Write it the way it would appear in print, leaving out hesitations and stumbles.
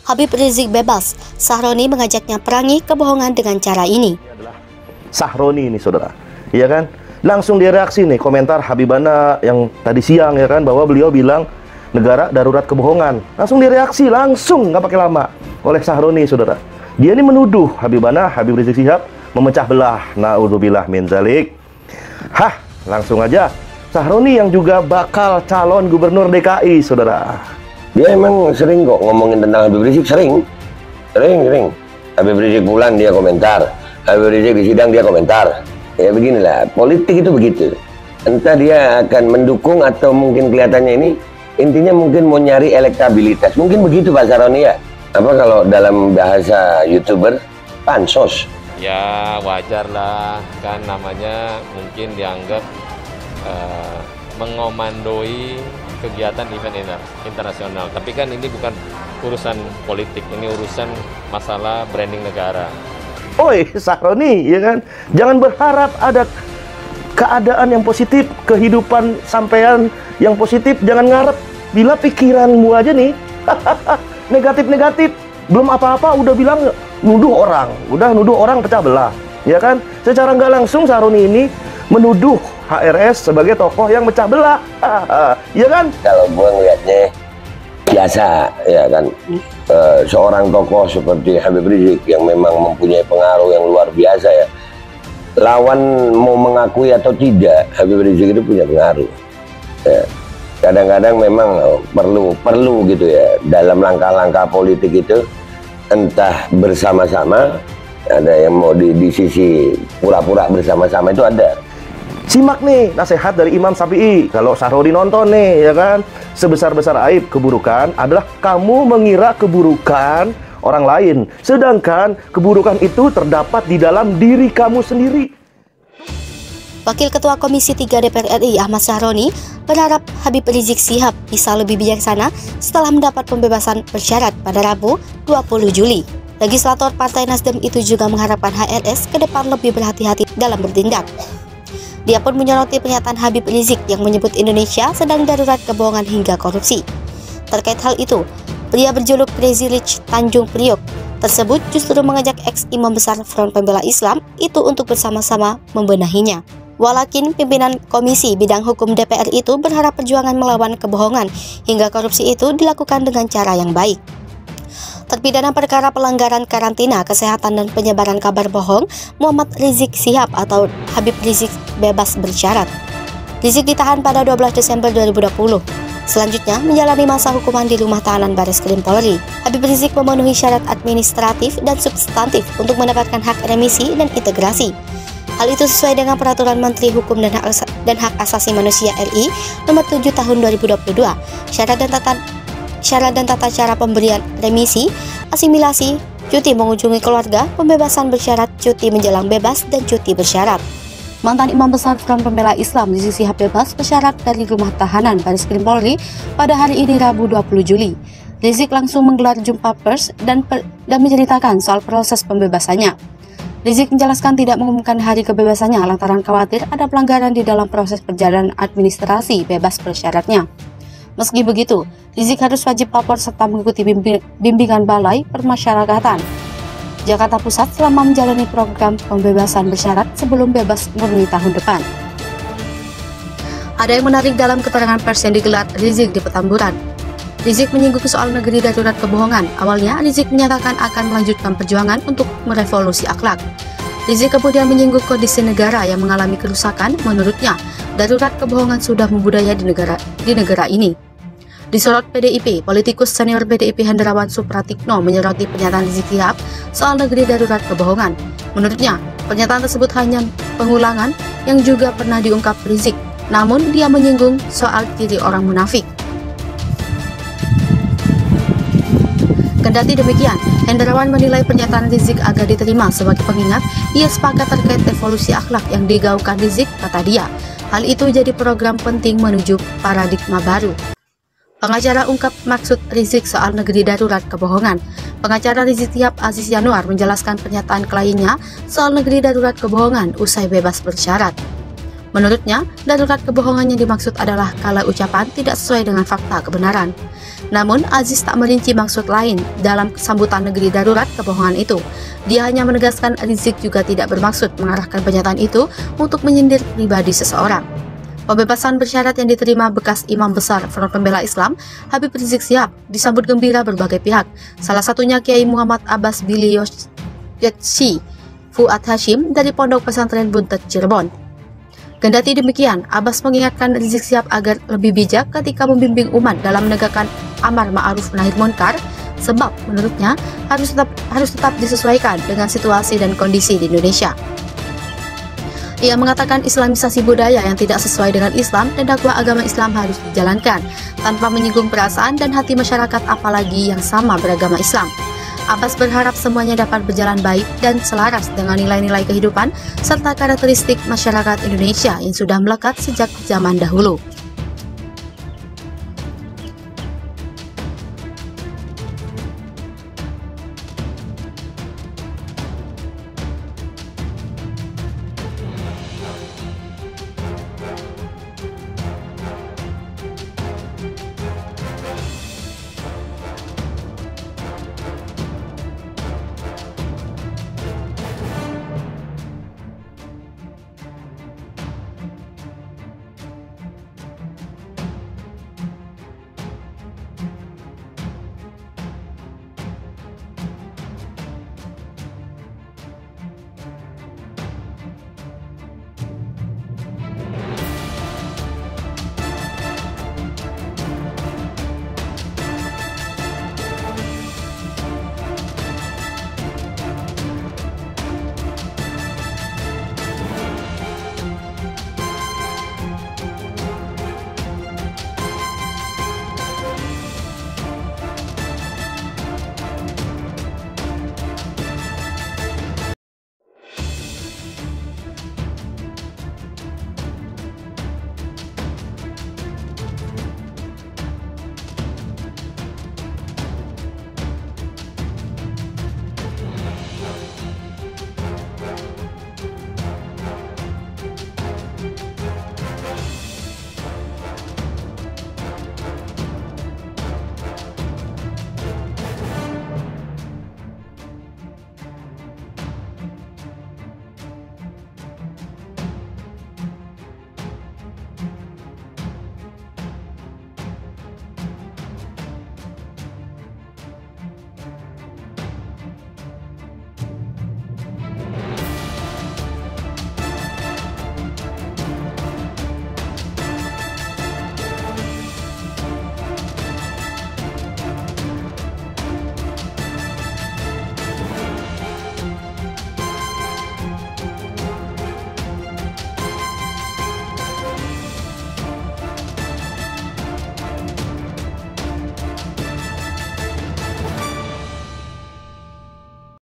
Habib Rizik bebas, Sahroni mengajaknya perangi kebohongan dengan cara ini. Sahroni ini saudara, iya kan? Langsung dia reaksi nih komentar Habibana yang tadi siang ya kan, bahwa beliau bilang negara darurat kebohongan. Langsung direaksi, langsung nggak pakai lama oleh Sahroni saudara. Dia ini menuduh Habibana, Habib Rizik Syihab memecah belah. Naudzubillah min dzalik. Hah, langsung aja Sahroni yang juga bakal calon gubernur DKI saudara. Dia emang sering kok ngomongin tentang Habib Rizik, sering. Habib Rizik pulang dia komentar, Habib Rizik di sidang dia komentar. Ya beginilah, politik itu begitu. Entah dia akan mendukung atau mungkin kelihatannya ini, intinya mungkin mau nyari elektabilitas. Mungkin begitu Pak Sahroni ya. Apa kalau dalam bahasa YouTuber, pansos. Ya wajar lah, kan namanya mungkin dianggap mengomandoi kegiatan event internasional. Tapi kan ini bukan urusan politik, ini urusan masalah branding negara. Oi, Sahroni, ya kan? Jangan berharap ada keadaan yang positif, kehidupan sampean yang positif. Jangan ngarep bila pikiranmu aja nih negatif-negatif. Belum apa-apa udah bilang nuduh orang pecah belah, ya kan? Secara nggak langsung Sahroni ini menuduh HRS sebagai tokoh yang pecah belah, ya kan? Kalau gua ngeliatnya biasa, ya kan, seorang tokoh seperti Habib Rizik yang memang mempunyai pengaruh yang luar biasa ya. Lawan mau mengakui atau tidak, Habib Rizik itu punya pengaruh. Ya. Kadang-kadang memang perlu gitu ya dalam langkah-langkah politik itu, entah bersama-sama, ada yang mau di sisi pura-pura bersama-sama itu ada. Simak nih nasihat dari Imam Syafi'i. Kalau Sahroni nonton nih, ya kan, sebesar-besar aib keburukan adalah kamu mengira keburukan orang lain, sedangkan keburukan itu terdapat di dalam diri kamu sendiri. Wakil Ketua Komisi 3 DPR RI Ahmad Sahroni berharap Habib Rizik Syihab bisa lebih bijaksana setelah mendapat pembebasan bersyarat pada Rabu 20 Juli. Legislator Partai Nasdem itu juga mengharapkan HRS ke depan lebih berhati-hati dalam bertindak. Dia pun menyoroti pernyataan Habib Rizik yang menyebut Indonesia sedang darurat kebohongan hingga korupsi. Terkait hal itu, pria berjuluk Crazy Rich Tanjung Priok tersebut justru mengajak ex-imam besar Front Pembela Islam itu untuk bersama-sama membenahinya. Walakin pimpinan Komisi Bidang Hukum DPR itu berharap perjuangan melawan kebohongan hingga korupsi itu dilakukan dengan cara yang baik. Terpidana perkara pelanggaran karantina kesehatan dan penyebaran kabar bohong, Muhammad Rizik Syihab atau Habib Rizik bebas bersyarat. Rizik ditahan pada 12 Desember 2020. Selanjutnya menjalani masa hukuman di rumah tahanan Bareskrim Polri. Habib Rizik memenuhi syarat administratif dan substantif untuk mendapatkan hak remisi dan integrasi. Hal itu sesuai dengan Peraturan Menteri Hukum dan Hak Asasi Manusia RI Nomor 7 Tahun 2022. Syarat dan tata cara pemberian remisi, asimilasi, cuti mengunjungi keluarga, pembebasan bersyarat, cuti menjelang bebas, dan cuti bersyarat. Mantan Imam Besar Front Pembela Islam Rizik Syihab bebas bersyarat dari rumah tahanan Bareskrim Polri pada hari ini Rabu 20 Juli. Rizik langsung menggelar jumpa pers dan menceritakan soal proses pembebasannya. Rizik menjelaskan tidak mengumumkan hari kebebasannya lantaran khawatir ada pelanggaran di dalam proses perjalanan administrasi bebas bersyaratnya. Meski begitu, Rizik harus wajib lapor serta mengikuti bimbingan Balai Permasyarakatan Jakarta Pusat selama menjalani program pembebasan bersyarat sebelum bebas murni tahun depan. Ada yang menarik dalam keterangan pers yang digelar Rizik di Petamburan. Rizik menyinggung soal negeri darurat kebohongan. Awalnya, Rizik menyatakan akan melanjutkan perjuangan untuk merevolusi akhlak. Rizik kemudian menyinggung kondisi negara yang mengalami kerusakan. Menurutnya, darurat kebohongan sudah membudaya di negara ini. Disorot PDIP, politikus senior PDIP Hendrawan Supratikno menyoroti pernyataan Rizik Syihab soal negeri darurat kebohongan. Menurutnya, pernyataan tersebut hanya pengulangan yang juga pernah diungkap Rizik. Namun, dia menyinggung soal ciri orang munafik. Kendati demikian, Hendrawan menilai pernyataan Rizik agak diterima sebagai pengingat ia sepakat terkait evolusi akhlak yang digaungkan Rizik, kata dia. Hal itu jadi program penting menuju paradigma baru. Pengacara ungkap maksud Rizik soal negeri darurat kebohongan. Pengacara Rizik Syihab Aziz Yanuar menjelaskan pernyataan kliennya soal negeri darurat kebohongan usai bebas bersyarat. Menurutnya, darurat kebohongan yang dimaksud adalah kala ucapan tidak sesuai dengan fakta kebenaran. Namun, Aziz tak merinci maksud lain dalam sambutan negeri darurat kebohongan itu. Dia hanya menegaskan Rizik juga tidak bermaksud mengarahkan pernyataan itu untuk menyindir pribadi seseorang. Pembebasan bersyarat yang diterima bekas Imam Besar Front Pembela Islam, Habib Rizik Syihab, disambut gembira berbagai pihak. Salah satunya Kiai Muhammad Abbas Billy Yotsi Fuad Hashim dari Pondok Pesantren Buntet Cirebon. Kendati demikian, Abbas mengingatkan Rizik Syihab agar lebih bijak ketika membimbing umat dalam menegakkan amar ma'ruf nahi munkar, sebab menurutnya harus tetap disesuaikan dengan situasi dan kondisi di Indonesia. Ia mengatakan islamisasi budaya yang tidak sesuai dengan Islam dan dakwah agama Islam harus dijalankan tanpa menyinggung perasaan dan hati masyarakat, apalagi yang sama beragama Islam. Abbas berharap semuanya dapat berjalan baik dan selaras dengan nilai-nilai kehidupan serta karakteristik masyarakat Indonesia yang sudah melekat sejak zaman dahulu.